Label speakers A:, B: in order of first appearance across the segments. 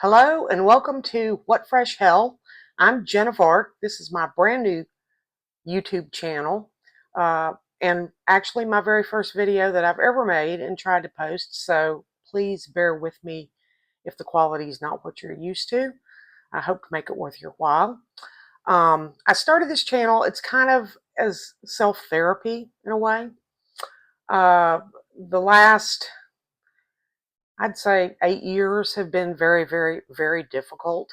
A: Hello and welcome to What Fresh Hell. I'm Jennifer. This is my brand new YouTube channel, and actually my very first video that I've ever made and tried to post, so please bear with me if the quality is not what you're used to. I hope to make it worth your while. I started this channel, it's kind of as self-therapy in a way. The last, I'd say 8 years have been very, very, very difficult.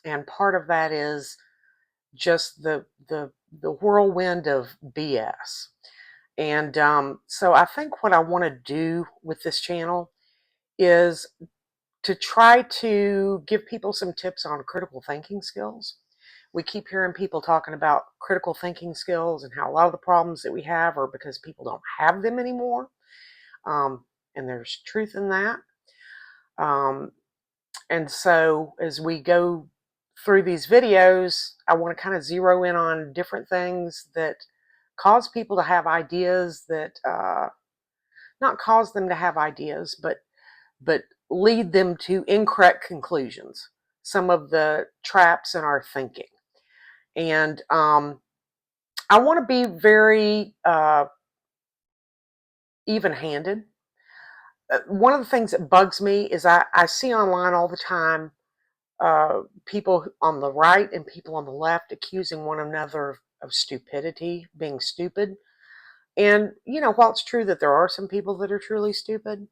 A: And part of that is just the whirlwind of BS. And so I think what I want to do with this channel is to try to give people some tips on critical thinking skills. We keep hearing people talking about critical thinking skills and how a lot of the problems that we have are because people don't have them anymore. And there's truth in that. And so as we go through these videos, I want to kind of zero in on different things that cause people to have ideas that, not cause them to have ideas, but lead them to incorrect conclusions, some of the traps in our thinking. And I want to be very even-handed. One of the things that bugs me is I see online all the time people on the right and people on the left accusing one another of stupidity, being stupid. And, while it's true that there are some people that are truly stupid,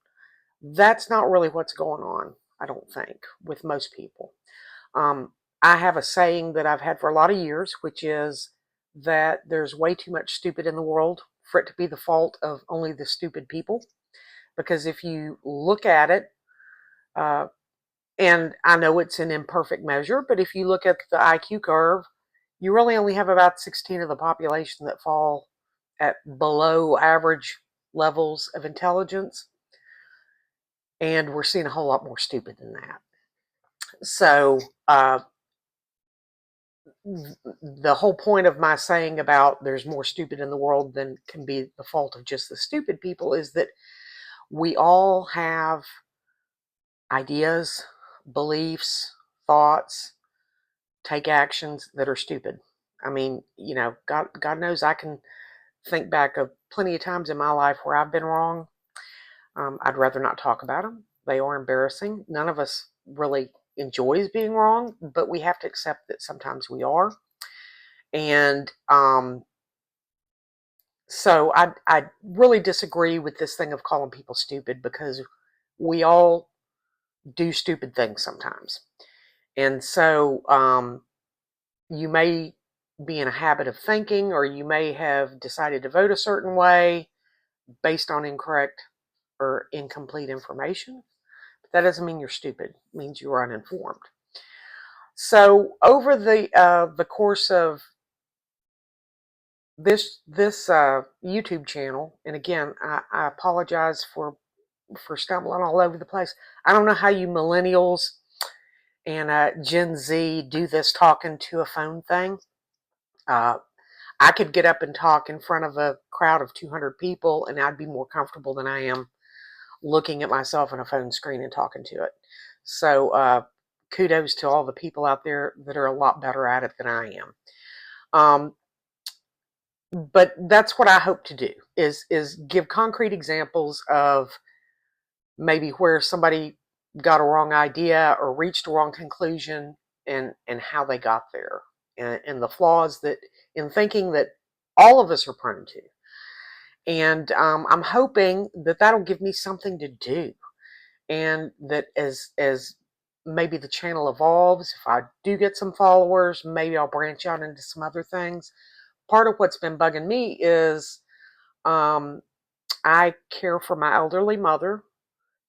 A: that's not really what's going on, I don't think, with most people. Um, I have a saying that I've had for a lot of years, which is that there's way too much stupid in the world for it to be the fault of only the stupid people. Because if you look at it, uh, and I know it's an imperfect measure, but if you look at the IQ curve, you really only have about 16 of the population that fall at below average levels of intelligence. And we're seeing a whole lot more stupid than that. So the whole point of my saying about there's more stupid in the world than can be the fault of just the stupid people is that we all have ideas, beliefs, thoughts, take actions that are stupid. I mean, God knows I can think back of plenty of times in my life where I've been wrong. I'd rather not talk about them. They are embarrassing. None of us really enjoys being wrong, but we have to accept that sometimes we are. And so I really disagree with this thing of calling people stupid, because we all do stupid things sometimes. And so you may be in a habit of thinking, or you may have decided to vote a certain way based on incorrect or incomplete information. But that doesn't mean you're stupid. It means you're uninformed. So over the course of this YouTube channel, and again, I apologize for stumbling all over the place. I don't know how you millennials and Gen Z do this talking to a phone thing. I could get up and talk in front of a crowd of 200 people, and I'd be more comfortable than I am looking at myself on a phone screen and talking to it. So kudos to all the people out there that are a lot better at it than I am. But that's what I hope to do, is give concrete examples of maybe where somebody got a wrong idea or reached a wrong conclusion, and how they got there, and the flaws that in thinking that all of us are prone to. And I'm hoping that that'll give me something to do, and that as maybe the channel evolves, if I do get some followers, maybe I'll branch out into some other things. Part of what's been bugging me is I care for my elderly mother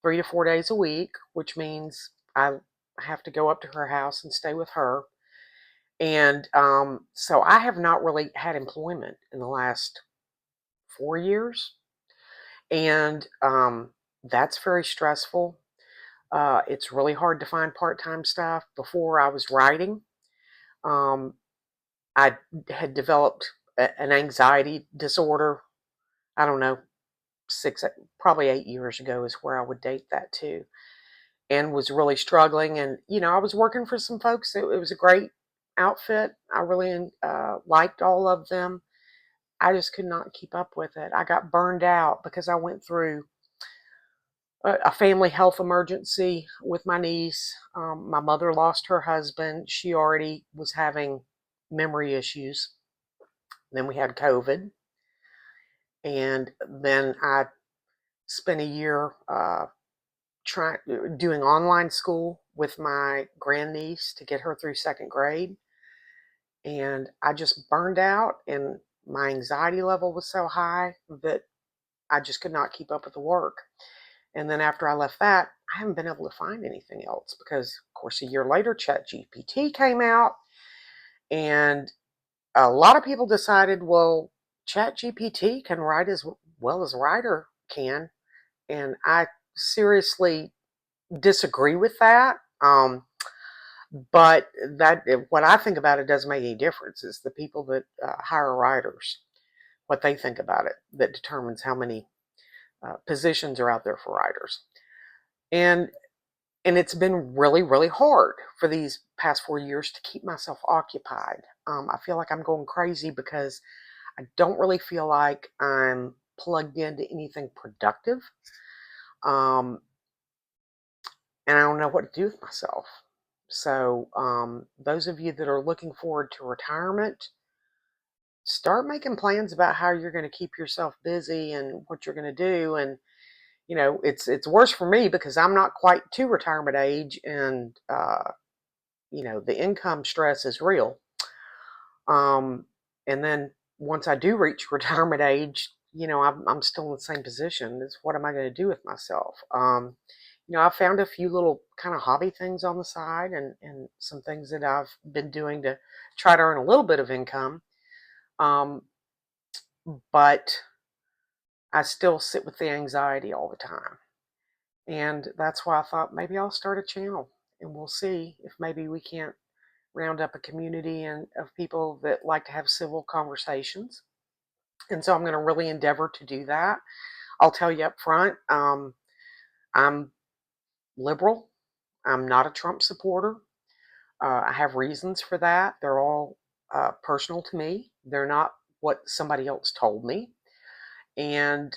A: 3 to 4 days a week, which means I have to go up to her house and stay with her. And so I have not really had employment in the last 4 years. And that's very stressful. It's really hard to find part-time stuff. Before I was writing, um, I had developed an anxiety disorder. I don't know, probably 8 years ago is where I would date that to. and was really struggling. And, I was working for some folks. It was a great outfit. I really liked all of them. I just could not keep up with it. I got burned out because I went through a family health emergency with my niece. My mother lost her husband. She already was having memory issues. Then we had COVID. And then I spent a year trying doing online school with my grandniece to get her through second grade. And I just burned out, and my anxiety level was so high that I just could not keep up with the work. And then after I left that, I haven't been able to find anything else because, of course, a year later, ChatGPT came out, and a lot of people decided, well, ChatGPT can write as well as a writer can, and I seriously disagree with that. But what I think about it doesn't make any difference. It's the people that hire writers, what they think about it, that determines how many positions are out there for writers. And it's been really, really hard for these past 4 years to keep myself occupied. I feel like I'm going crazy because I don't really feel like I'm plugged into anything productive. Um, and I don't know what to do with myself. So, those of you that are looking forward to retirement, start making plans about how you're going to keep yourself busy and what you're going to do. And it's worse for me because I'm not quite to retirement age, and the income stress is real. And then once I do reach retirement age, I'm still in the same position. It's what am I going to do with myself? I found a few little kind of hobby things on the side, and some things that I've been doing to try to earn a little bit of income. Um, but I still sit with the anxiety all the time. And that's why I thought maybe I'll start a channel, and we'll see if maybe we can't round up a community of people that like to have civil conversations. And so I'm going to really endeavor to do that. I'll tell you up front, I'm liberal. I'm not a Trump supporter. I have reasons for that. They're all personal to me. They're not what somebody else told me. And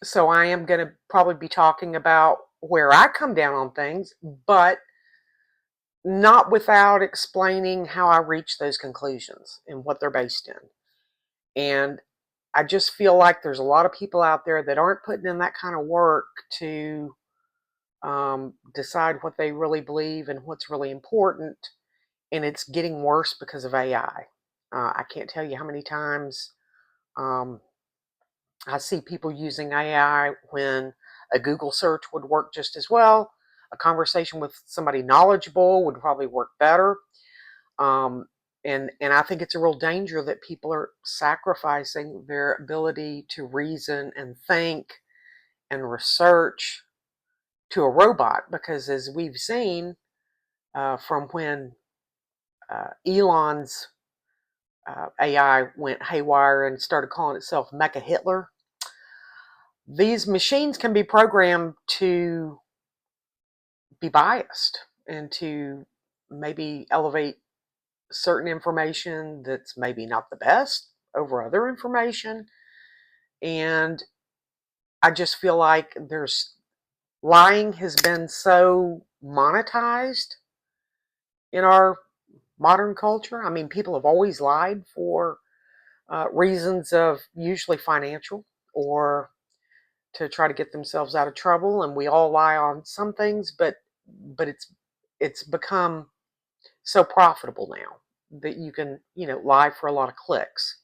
A: so I am going to probably be talking about where I come down on things, but not without explaining how I reach those conclusions and what they're based in. And I just feel like there's a lot of people out there that aren't putting in that kind of work to decide what they really believe and what's really important. And it's getting worse because of AI. I can't tell you how many times um, I see people using AI when a Google search would work just as well. A conversation with somebody knowledgeable would probably work better. Um, and I think it's a real danger that people are sacrificing their ability to reason and think and research to a robot, because as we've seen from when Elon's AI went haywire and started calling itself Mecha Hitler, these machines can be programmed to be biased and to maybe elevate certain information that's maybe not the best over other information. And I just feel like lying has been so monetized in our modern culture. I mean, people have always lied for reasons of usually financial or to try to get themselves out of trouble, and we all lie on some things, but it's become so profitable now that you can lie for a lot of clicks.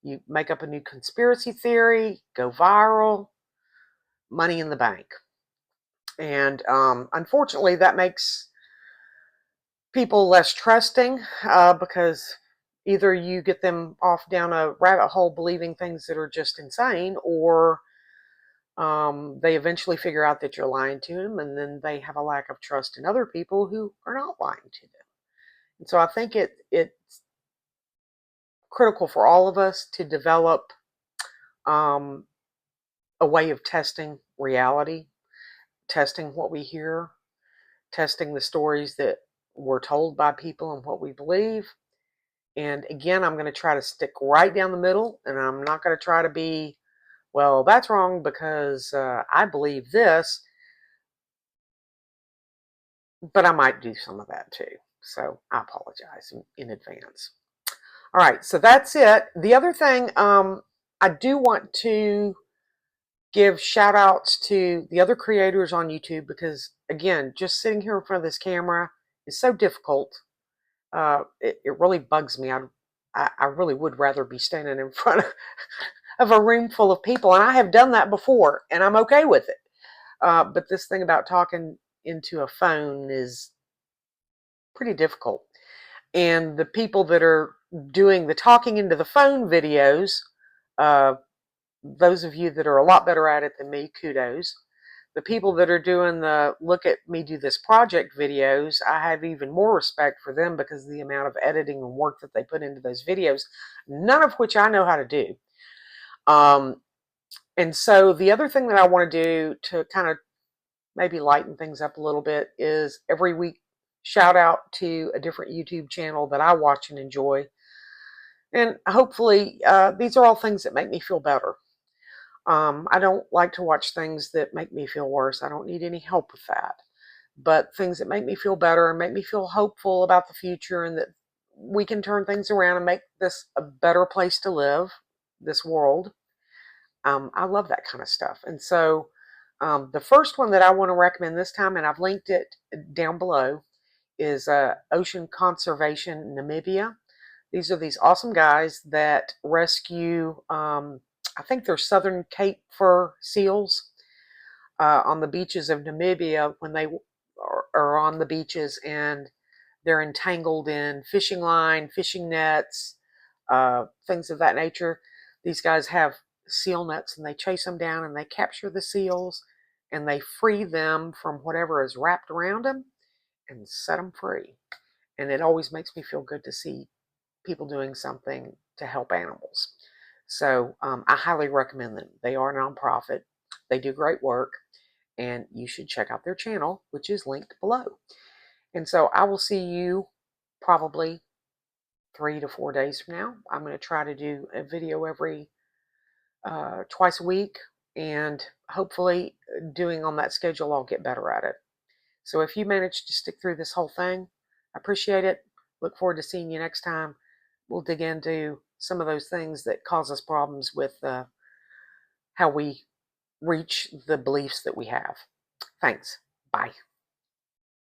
A: You make up a new conspiracy theory, go viral, money in the bank. And unfortunately, that makes people less trusting because either you get them off down a rabbit hole believing things that are just insane, or they eventually figure out that you're lying to them, and then they have a lack of trust in other people who are not lying to them. And so I think it's critical for all of us to develop um, a way of testing reality. testing what we hear, testing the stories that we're told by people and what we believe. And again, I'm going to try to stick right down the middle, and I'm not going to try to be, well, that's wrong because I believe this, but I might do some of that too. So I apologize in advance. All right, so that's it. The other thing, I do want to give shout outs to the other creators on YouTube because, again, just sitting here in front of this camera is so difficult. It really bugs me. I really would rather be standing in front of a room full of people, and I have done that before, and I'm okay with it. But this thing about talking into a phone is pretty difficult. And the people that are doing the talking into the phone videos, uh, those of you that are a lot better at it than me, kudos. The people that are doing the look at me do this project videos, I have even more respect for them because of the amount of editing and work that they put into those videos, none of which I know how to do. And so the other thing that I want to do to kind of maybe lighten things up a little bit is every week shout out to a different YouTube channel that I watch and enjoy. And hopefully these are all things that make me feel better. I don't like to watch things that make me feel worse. I don't need any help with that. But things that make me feel better and make me feel hopeful about the future and that we can turn things around and make this a better place to live, this world. I love that kind of stuff. And so the first one that I want to recommend this time, and I've linked it down below, is Ocean Conservation Namibia. These are these awesome guys that rescue, I think they're Southern Cape fur seals on the beaches of Namibia when they are on the beaches and they're entangled in fishing line, fishing nets, things of that nature. These guys have seal nets and they chase them down and they capture the seals and they free them from whatever is wrapped around them and set them free. And it always makes me feel good to see people doing something to help animals. So I highly recommend them. They are a nonprofit. They do great work, and you should check out their channel, which is linked below. And so I will see you probably 3 to 4 days from now. I'm going to try to do a video every twice a week, and hopefully doing on that schedule, I'll get better at it. So if you manage to stick through this whole thing, I appreciate it. Look forward to seeing you next time. We'll dig into some of those things that cause us problems with how we reach the beliefs that we have. Thanks. Bye.